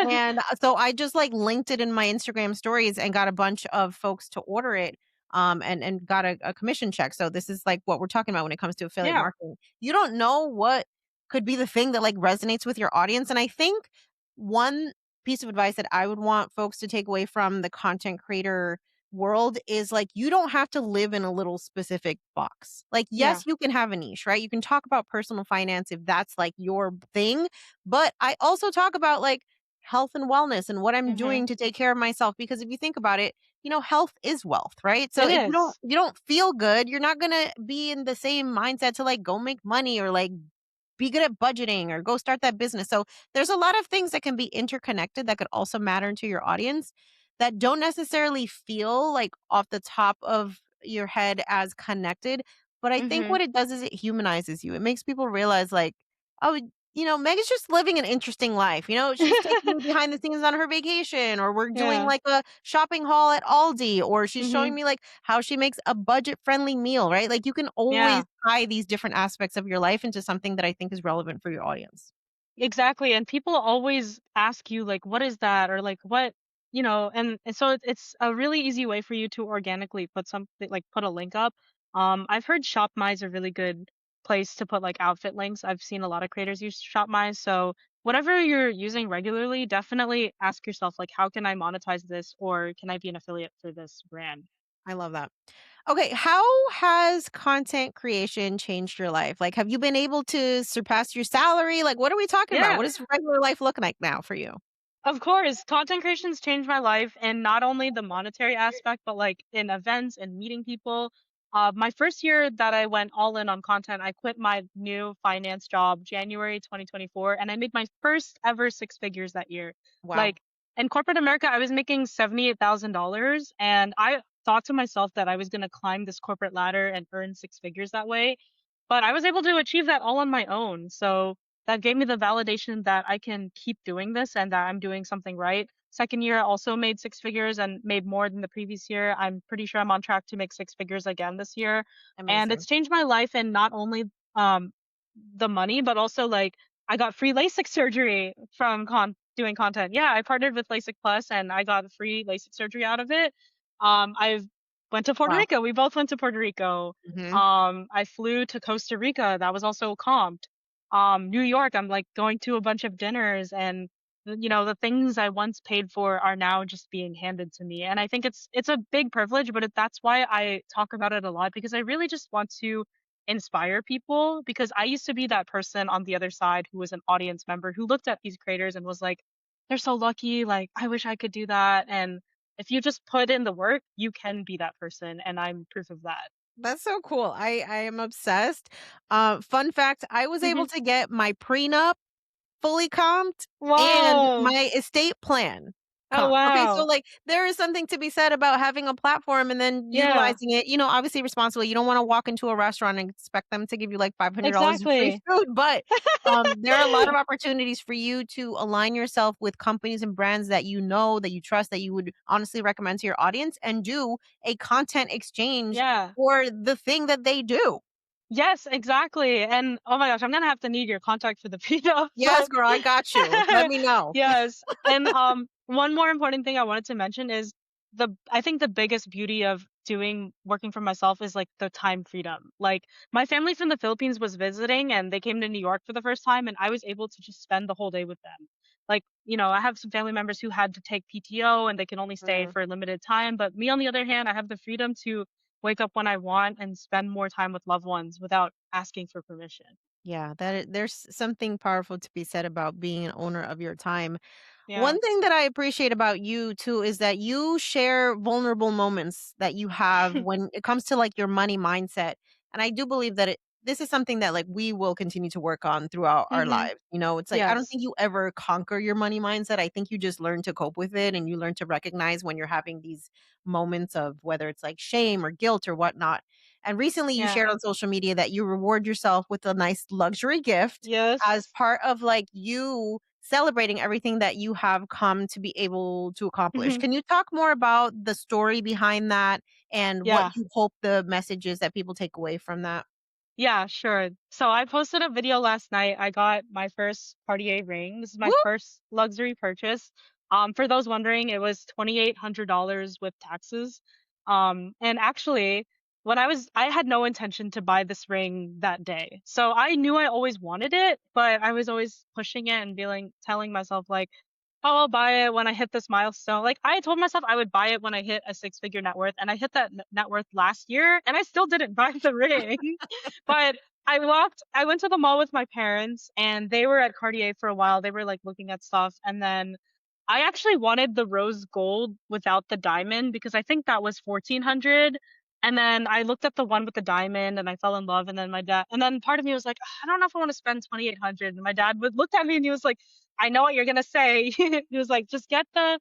Speaker 1: And so I just like linked it in my Instagram stories and got a bunch of folks to order it and got a commission check. So this is like what we're talking about when it comes to affiliate
Speaker 2: Yeah.
Speaker 1: marketing. You don't know what could be the thing that like resonates with your audience. And I think one piece of advice that I would want folks to take away from the content creator world is like you don't have to live in a little specific box. Like
Speaker 2: Yeah.
Speaker 1: yes, you can have a niche, right? You can talk about personal finance if that's like your thing, but I also talk about like health and wellness and what I'm
Speaker 2: Hmm.
Speaker 1: doing to take care of myself because if you think about it, health is wealth, right? So
Speaker 2: It
Speaker 1: if
Speaker 2: is.
Speaker 1: you don't feel good, you're not going to be in the same mindset to like go make money or like be good at budgeting or go start that business. So there's a lot of things that can be interconnected that could also matter to your audience that don't necessarily feel like off the top of your head as connected. But I think
Speaker 2: Mhm.
Speaker 1: what it does is it humanizes you. It makes people realize, like, oh, Megan's just living an interesting life. She's taking me behind the scenes on her vacation, or we're doing
Speaker 2: Yeah.
Speaker 1: like a shopping haul at Aldi, or she's showing
Speaker 2: Mhm.
Speaker 1: me like how she makes a budget friendly meal, right? Like you can always
Speaker 2: Yeah.
Speaker 1: tie these different aspects of your life into something that I think is relevant for your audience.
Speaker 2: Exactly, and people always ask you like, "What is that?" Or like, "What?" And so it's a really easy way for you to organically put something like put a link up. I've heard ShopMy is a really good place to put like outfit links. I've seen a lot of creators use ShopMy, so whatever you're using regularly, definitely ask yourself like, "How can I monetize this, or can I be an affiliate for this brand?"
Speaker 1: I love that. Okay, how has content creation changed your life? Like, have you been able to surpass your salary? Like, what are we talking about?
Speaker 2: Yeah.
Speaker 1: What does regular life look like now for you?
Speaker 2: Of course, content creation's changed my life, and not only the monetary aspect, but like in events and meeting people. My first year that I went all in on content, I quit my new finance job January 2024, and I made my first ever six figures that year.
Speaker 1: Wow.
Speaker 2: Like in corporate America, I was making $78,000, and I thought to myself that I was going to climb this corporate ladder and earn six figures that way. But I was able to achieve that all on my own. So that gave me the validation that I can keep doing this and that I'm doing something right. Second year, I also made six figures and made more than the previous year. I'm pretty sure I'm on track to make six figures again this year. And it's
Speaker 1: Amazing.
Speaker 2: changed my life, and not only um the money, but also like I got free LASIK surgery from doing content. Yeah, I partnered with LASIK Plus and I got free LASIK surgery out of it. I've went to Puerto
Speaker 1: Wow.
Speaker 2: Rico. We both went to Puerto Rico.
Speaker 1: Mhm.
Speaker 2: I flew to Costa Rica. That was also comped. New York, I'm like going to a bunch of dinners, and the things I once paid for are now just being handed to me. And I think it's a big privilege, but that's why I talk about it a lot, because I really just want to inspire people, because I used to be that person on the other side who was an audience member who looked at these creators and was like, they're so lucky, like I wish I could do that. And if you just put in the work, you can be that person, and I'm proof of that.
Speaker 1: That's so cool. I am obsessed. Fun fact, I was able
Speaker 2: Mhm.
Speaker 1: to get my prenup fully comped and
Speaker 2: Whoa.
Speaker 1: my estate plan
Speaker 2: Oh
Speaker 1: comped. Okay, so,
Speaker 2: wow.
Speaker 1: like, there is something to be said about having a platform and then
Speaker 2: Yeah,
Speaker 1: utilizing it, obviously responsibly. You don't wanna walk into a restaurant and expect them to give you, like, $500 in free
Speaker 2: exactly.
Speaker 1: food, but, there are a lot of opportunities for you to align yourself with companies and brands that you know, that you trust, that you would honestly recommend to your audience, and do a content exchange
Speaker 2: Yeah.
Speaker 1: for the thing that they do.
Speaker 2: Yes, exactly. And oh my gosh, I'm gonna have to need your contact for the prenup.
Speaker 1: Yes,
Speaker 2: So
Speaker 1: girl, I got you. Let me know.
Speaker 2: yes. And one more important thing I wanted to mention is I think the biggest beauty of doing working for myself is like the time freedom. Like my family from the Philippines was visiting and they came to New York for the first time, and I was able to just spend the whole day with them. Like, I have some family members who had to take PTO and they can only stay
Speaker 1: Mhm.
Speaker 2: for a limited time, but me on the other hand, I have the freedom to wake up when I want and spend more time with loved ones without asking for permission.
Speaker 1: Yeah, there's something powerful to be said about being an owner of your time.
Speaker 2: Yeah.
Speaker 1: One thing that I appreciate about you too is that you share vulnerable moments that you have when it comes to like your money mindset. And I do believe that this is something that like we will continue to work on throughout our
Speaker 2: Mhm.
Speaker 1: lives. It's like I don't
Speaker 2: Yes.
Speaker 1: think you ever conquer your money mindset. I think you just learn to cope with it and you learn to recognize when you're having these moments of whether it's like shame or guilt or whatnot. And recently you
Speaker 2: Yeah.
Speaker 1: shared on social media that you reward yourself with a nice luxury gift as
Speaker 2: Yes.
Speaker 1: part of like you celebrating everything that you have come to be able to accomplish.
Speaker 2: Mhm.
Speaker 1: Can you talk more about the story behind that and what
Speaker 2: Yeah.
Speaker 1: you hope the message is that people take away from that?
Speaker 2: Yeah, sure. So I posted a video last night. I got my first Cartier ring. This is my
Speaker 1: Woo!
Speaker 2: first luxury purchase. For those wondering, it was $2,800 with taxes. And actually, I had no intention to buy this ring that day. So I knew I always wanted it, but I was always pushing it and telling myself like, oh, I'll buy it when I hit this milestone. Like I told myself I would buy it when I hit a six-figure net worth, and I hit that net worth last year, and I still didn't buy the ring. But I went to the mall with my parents and they were at Cartier for a while. They were like looking at stuff. And then I actually wanted the rose gold without the diamond because I think that was 1400. And then I looked at the one with the diamond and I fell in love. And then and then part of me was like, "Ah, I don't know if I want to spend 2,800." And my dad would looked at me and he was like, I know what you're gonna say. He was like, just get the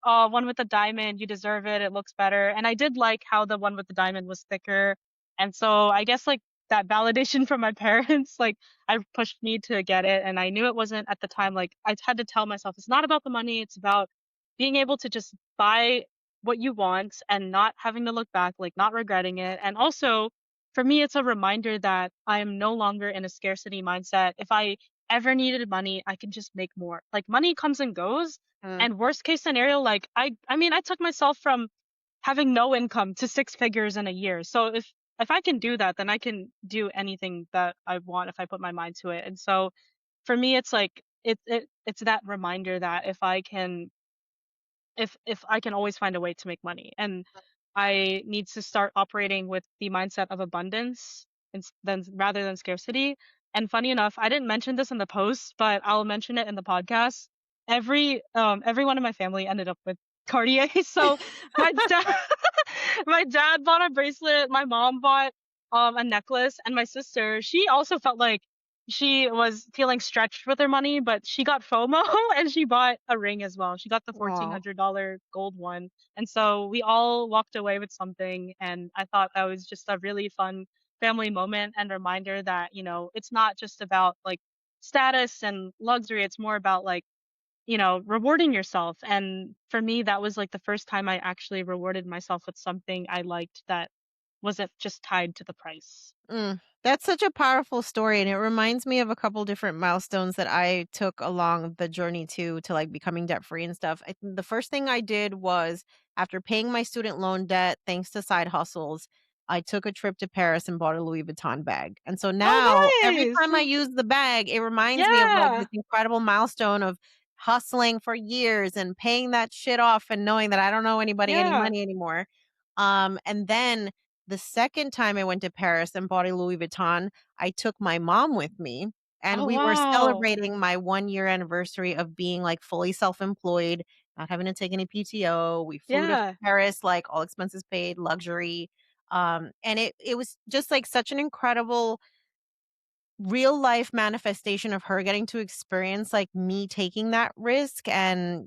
Speaker 2: one with the diamond. You deserve it. It looks better. And I did like how the one with the diamond was thicker. And so I guess like that validation from my parents, like I pushed me to get it. And I knew it wasn't at the time. Like I had to tell myself, it's not about the money. It's about being able to just buy what you want and not having to look back, like not regretting it. And also for me, it's a reminder that I am no longer in a scarcity mindset. If I ever needed money, I can just make more. Like money comes and goes,
Speaker 1: Mm.
Speaker 2: and worst case scenario, like I mean, I took myself from having no income to six figures in a year. So if I can do that, then I can do anything that I want if I put my mind to it. And so for me, it's like it's that reminder that if I can always find a way to make money, and I need to start operating with the mindset of abundance than rather than scarcity. And funny enough, I didn't mention this in the post, but I'll mention it in the podcast. Everyone in my family ended up with Cartier. So my dad my dad bought a bracelet, my mom bought a necklace, and my sister, she also felt like she was feeling stretched with her money, but she got FOMO and she bought a ring as well. She got the
Speaker 1: Wow.
Speaker 2: $1,400 gold one. And so we all walked away with something. And I thought that was just a really fun family moment and reminder that, it's not just about like status and luxury. It's more about like, rewarding yourself. And for me, that was like the first time I actually rewarded myself with something I liked that wasn't just tied to the price.
Speaker 1: That's such a powerful story, and it reminds me of a couple different milestones that I took along the journey to like becoming debt free and stuff. I think the first thing I did was after paying my student loan debt, thanks to side hustles, I took a trip to Paris and bought a Louis Vuitton bag. And so now
Speaker 2: Oh,
Speaker 1: every
Speaker 2: nice.
Speaker 1: time I use the bag, it reminds me of like
Speaker 2: Yeah.
Speaker 1: this incredible milestone of hustling for years and paying that shit off and knowing that I don't owe anybody any
Speaker 2: Yeah.
Speaker 1: money anymore. And then the second time I went to Paris and bought a Louis Vuitton, I took my mom with me, and
Speaker 2: Oh,
Speaker 1: we were
Speaker 2: wow.
Speaker 1: celebrating my 1-year anniversary of being, like, fully self-employed, not having to take any PTO. We flew to
Speaker 2: Yeah.
Speaker 1: Paris, like, all expenses paid, luxury, and it was just, like, such an incredible real life manifestation of her getting to experience, like, me taking that risk and,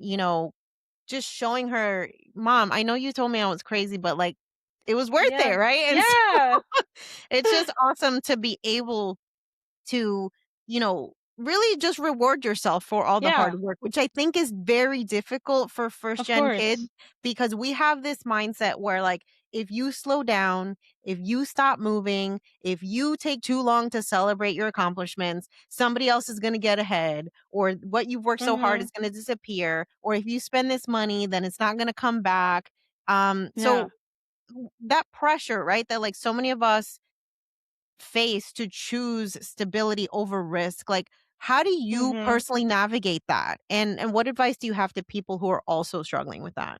Speaker 1: just showing her, "Mom, I know you told me I was crazy, but, like, it was worth
Speaker 2: Yeah.
Speaker 1: it," right? And so
Speaker 2: Yeah.
Speaker 1: it's just awesome to be able to, really just reward yourself for all the hard
Speaker 2: Yeah.
Speaker 1: work, which I think is very difficult for first
Speaker 2: Of
Speaker 1: gen kids
Speaker 2: course.
Speaker 1: because we have this mindset where, like, if you slow down, if you stop moving, if you take too long to celebrate your accomplishments, somebody else is going to get ahead, or what you've worked so hard
Speaker 2: Mhm.
Speaker 1: is going to disappear, or if you spend this money, then it's not going to come back.
Speaker 2: Yeah.
Speaker 1: So that pressure, right? That like so many of us face to choose stability over risk. Like, how do you
Speaker 2: Mhm.
Speaker 1: personally navigate that? And what advice do you have to people who are also struggling with that?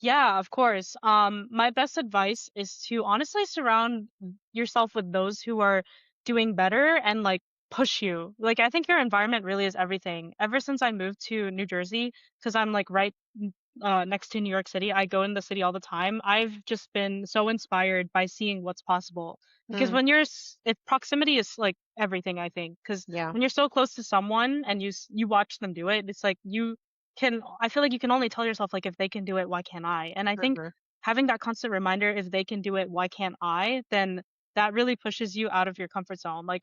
Speaker 2: Yeah, of course. My best advice is to honestly surround yourself with those who are doing better and like push you. Like I think your environment really is everything. Ever since I moved to New Jersey, because I'm like next to New York City, I go in the city all the time. I've just been so inspired by seeing what's possible. Because
Speaker 1: Mm,
Speaker 2: when if proximity is like everything, I think. Because
Speaker 1: yeah.
Speaker 2: when you're so close to someone and you watch them do it, it's like I feel like you can only tell yourself, like, "If they can do it, why can't I?" And I think
Speaker 1: Mhm.
Speaker 2: having that constant reminder, "If they can do it, why can't I?" Then that really pushes you out of your comfort zone. Like,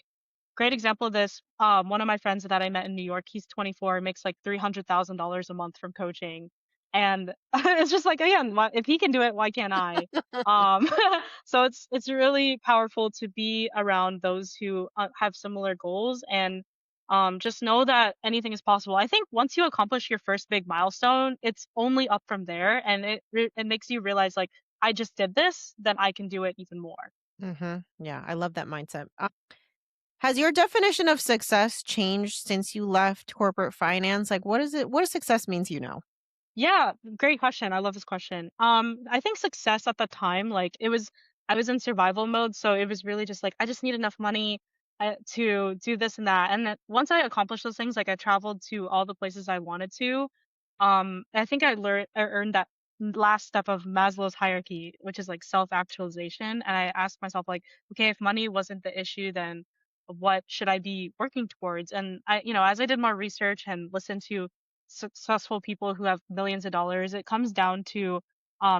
Speaker 2: great example of this, one of my friends that I met in New York, he's 24, makes, like, $300,000 a month from coaching, and it's just like, again, why if he can do it, why can't I? Um, so it's really powerful to be around those who, have similar goals and just know that anything is possible. I think once you accomplish your first big milestone, it's only up from there, and it makes you realize like I just did this, then I can do it even more.
Speaker 1: Mhm. Yeah, I love that mindset. Has your definition of success changed since you left corporate finance? Like, what does success mean to you now?
Speaker 2: Yeah, great question. I love this question. I think success at the time, like I was in survival mode, so it was really just like I just need enough money to do this and that. And then once I accomplished those things, like I traveled to all the places I wanted to. I think I earned that last step of Maslow's hierarchy, which is like self-actualization. And I asked myself, like, okay, if money wasn't the issue, then what should I be working towards? And as I did more research and listened to successful people who have millions of dollars, it comes down to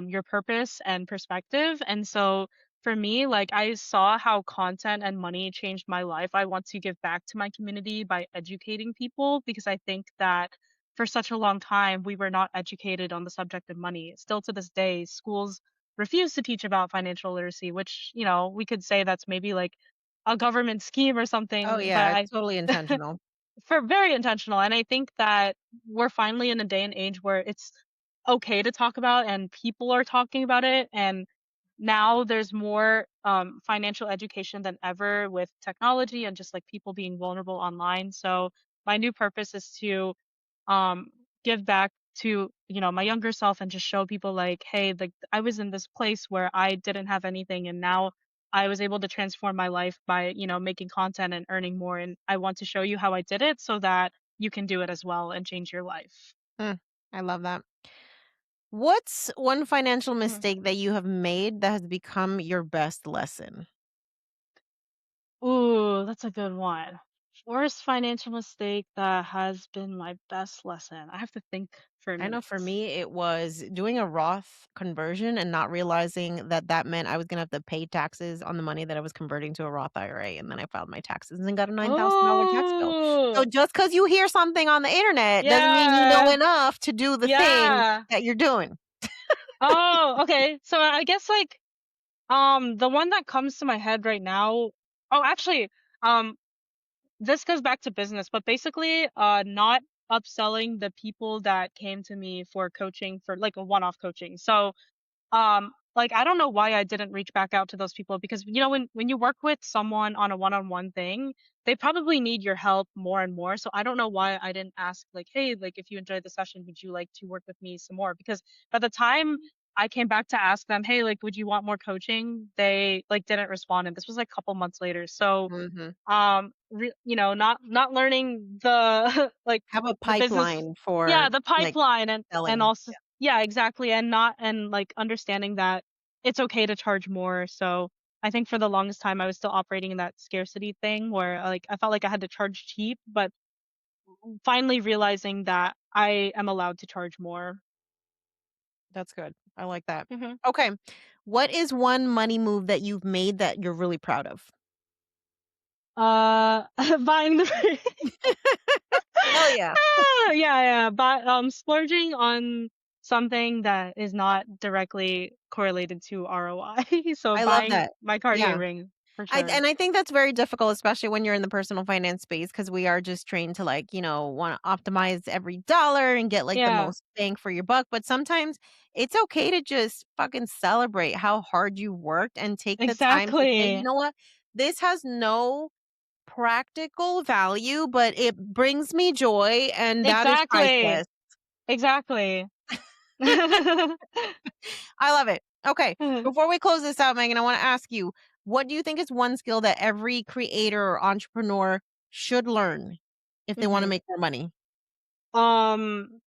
Speaker 2: your purpose and perspective. And so for me, like, I saw how content and money changed my life. I want to give back to my community by educating people because I think that for such a long time we were not educated on the subject of money. Still to this day, schools refuse to teach about financial literacy, which, we could say that's maybe like a government scheme or
Speaker 1: Oh,
Speaker 2: something,
Speaker 1: yeah,
Speaker 2: but
Speaker 1: it's
Speaker 2: I
Speaker 1: totally intentional.
Speaker 2: for very intentional. And I think that we're finally in a day and age where it's okay to talk about and people are talking about it. And now there's more financial education than ever with technology and just like people being vulnerable online. So my new purpose is to um give back to my younger self and just show people like, hey, like I was in this place where I didn't have anything, and now I was able to transform my life by making content and earning more, and I want to show you how I did it so that you can do it as well and change your life.
Speaker 1: Mm, I love that. What's one financial
Speaker 2: Mhm.
Speaker 1: mistake that you have made that has become your best lesson?
Speaker 2: Ooh, that's a good one. Worst financial mistake that has been my best lesson. I have to think for a
Speaker 1: I know
Speaker 2: minute.
Speaker 1: for me, it was doing a Roth conversion and not realizing that that meant I was gonna have to pay taxes on the money that I was converting to a Roth IRA, and then I filed my taxes and got a $9,000 tax bill. So
Speaker 2: Oh,
Speaker 1: just because you hear something on the internet doesn't mean you know
Speaker 2: yeah,
Speaker 1: enough to do the thing
Speaker 2: yeah.
Speaker 1: that you're doing.
Speaker 2: Oh, okay. So I guess like the one that comes to my head right now. Oh, actually, um this goes back to business, but basically not upselling the people that came to me for coaching for like a one-off coaching. So like I don't know why I didn't reach back out to those people because when you work with someone on a one-on-one thing, they probably need your help more and more. So I don't know why I didn't ask like, hey, like if you enjoyed the session, would you like to work with me some more? Because by the time I came back to ask them, hey, like would you want more coaching? They like didn't respond, and this was like a couple months later. So
Speaker 1: Mhm.
Speaker 2: not learning the like
Speaker 1: Have a
Speaker 2: the business,
Speaker 1: pipeline
Speaker 2: yeah,
Speaker 1: for,
Speaker 2: the
Speaker 1: like,
Speaker 2: pipeline, and
Speaker 1: selling.
Speaker 2: also, yeah, exactly, and not and like understanding that it's okay to charge more. So I think for the longest time I was still operating in that scarcity thing where like I felt like I had to charge cheap, but finally realizing that I am allowed to charge more.
Speaker 1: That's good. I like that.
Speaker 2: Hmm.
Speaker 1: Okay. What is one money move that you've made that you're really proud of?
Speaker 2: Buying the
Speaker 1: Hell yeah.
Speaker 2: Yeah, yeah, but, splurging on something that is not directly correlated to ROI. So
Speaker 1: I love
Speaker 2: buying
Speaker 1: that.
Speaker 2: my Cartier
Speaker 1: Yeah.
Speaker 2: ring, for
Speaker 1: I
Speaker 2: sure.
Speaker 1: and I think that's very difficult, especially when you're in the personal finance space, because we are just trained to, like, wanna optimize every dollar and get, like, the
Speaker 2: Yeah,
Speaker 1: most bang for your buck, but sometimes it's okay to just fucking celebrate how hard you worked and take the time to say, "You
Speaker 2: exactly.
Speaker 1: know what? This has no practical value, but it brings me joy, and that is
Speaker 2: Exactly.
Speaker 1: priceless."
Speaker 2: Exactly.
Speaker 1: I love it. Okay, before we close this out, Megan, I wanna ask you, what do you think is one skill that every creator or entrepreneur should learn if they wanna
Speaker 2: Mhm.
Speaker 1: make more money?
Speaker 2: Um,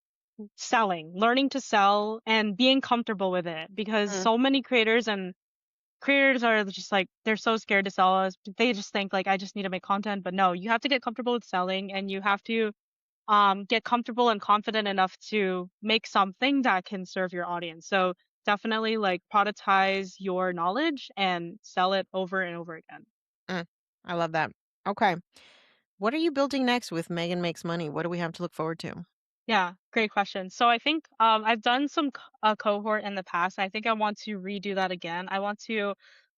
Speaker 2: selling, learning to sell and being comfortable with it because
Speaker 1: Mm,
Speaker 2: so many creators are just like they're so scared to sell us. They just think like I just need to make content, but no, you have to get comfortable with selling and you have to get comfortable and confident enough to make something that can serve your audience. So definitely like productize your knowledge and sell it over and over again.
Speaker 1: mm, I love that. Okay, what are you building next with Megan Makes Money? What do we have to look forward to?
Speaker 2: Yeah, great question. So I think I've done some cohort in the past. I think I want to redo that again. I want to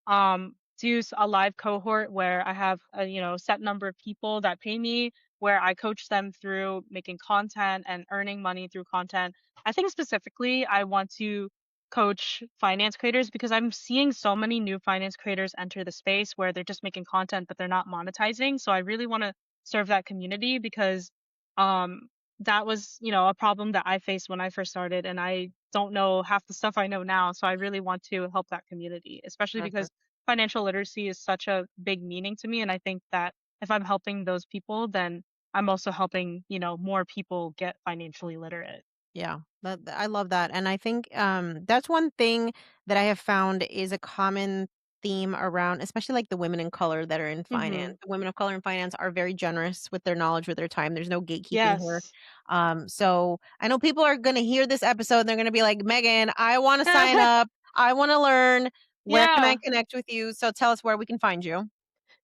Speaker 2: do a live cohort where I have a set number of people that pay me, where I coach them through making content and earning money through content. I think specifically I want to coach finance creators because I'm seeing so many new finance creators enter the space where they're just making content but they're not monetizing. So I really want to serve that community because um that was, a problem that I faced when I first started, and I don't know half the stuff I know now. So I really want to help that community, especially
Speaker 1: Mhm.
Speaker 2: because financial literacy is such a big meaning to me. And I think that if I'm helping those people, then I'm also helping, more people get financially literate.
Speaker 1: Yeah, I love that, and I think, that's one thing that I have found is a common theme around especially, like, the women in color that are in finance.
Speaker 2: Mhm.
Speaker 1: The women of color in finance are very generous with their knowledge, with their time, there's no gatekeeping here.
Speaker 2: Yes.
Speaker 1: So I know people are gonna hear this episode, and they're gonna be like, "Megan, I wanna sign up, I wanna learn, where can I
Speaker 2: Yeah.
Speaker 1: connect with you?" So tell us where we can find you.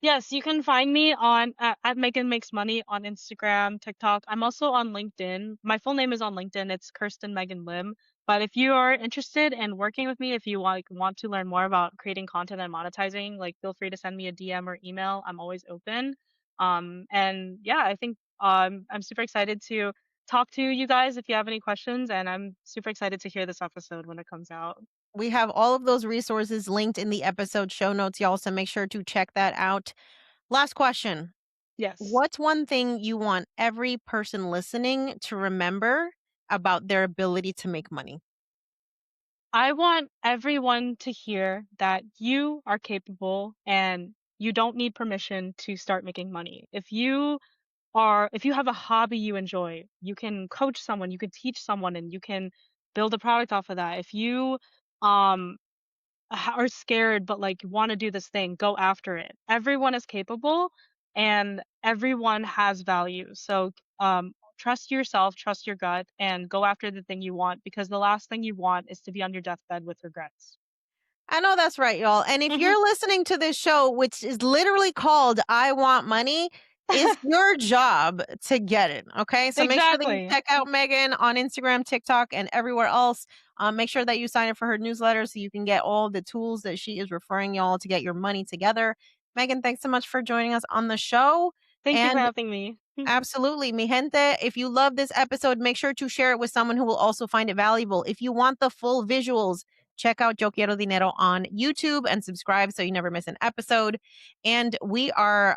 Speaker 2: Yes, you can find me on at Megan Makes Money on Instagram, TikTok. I'm also on LinkedIn. My full name is on LinkedIn. It's Kirsten Megan Lim. But if you are interested in working with me, if you want to learn more about creating content and monetizing, like feel free to send me a DM or email. I'm always open. And yeah, I think I'm super excited to talk to you guys if you have any questions, and I'm super excited to hear this episode when it comes out.
Speaker 1: We have all of those resources linked in the episode show notes, y'all, so make sure to check that out. Last question.
Speaker 2: Yes.
Speaker 1: What's one thing you want every person listening to remember about their ability to make money?
Speaker 2: I want everyone to hear that you are capable and you don't need permission to start making money. If you have a hobby you enjoy, you can coach someone, you can teach someone, and you can build a product off of that. If you um are scared but like want to do this thing, go after it. Everyone is capable and everyone has value. So trust yourself, trust your gut, and go after the thing you want, because the last thing you want is to be on your deathbed with regrets.
Speaker 1: I know that's right, y'all. And if
Speaker 2: Mhm.
Speaker 1: you're listening to this show, which is literally called I Want Money, it's your job to get it. Okay. So make sure that you
Speaker 2: Exactly.
Speaker 1: check out Megan on Instagram, TikTok, and everywhere else. Make sure that you sign up for her newsletter so you can get all the tools that she is referring y'all to get your money together. Megan, thanks so much for joining us on the show.
Speaker 2: Thank you for
Speaker 1: And
Speaker 2: having me.
Speaker 1: absolutely, mi gente. If you love this episode, make sure to share it with someone who will also find it valuable. If you want the full visuals, check out Yo Quiero Dinero on YouTube and subscribe so you never miss an episode. And we are,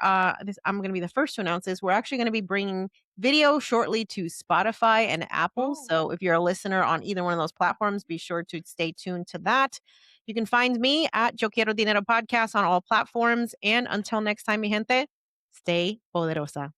Speaker 1: I'm going to be the first to announce this. We're actually going to be bringing video shortly to Spotify and Apple.
Speaker 2: Oh,
Speaker 1: So if you're a listener on either one of those platforms, be sure to stay tuned to that. You can find me at Yo Quiero Dinero Podcast on all platforms. And until next time, mi gente, stay poderosa.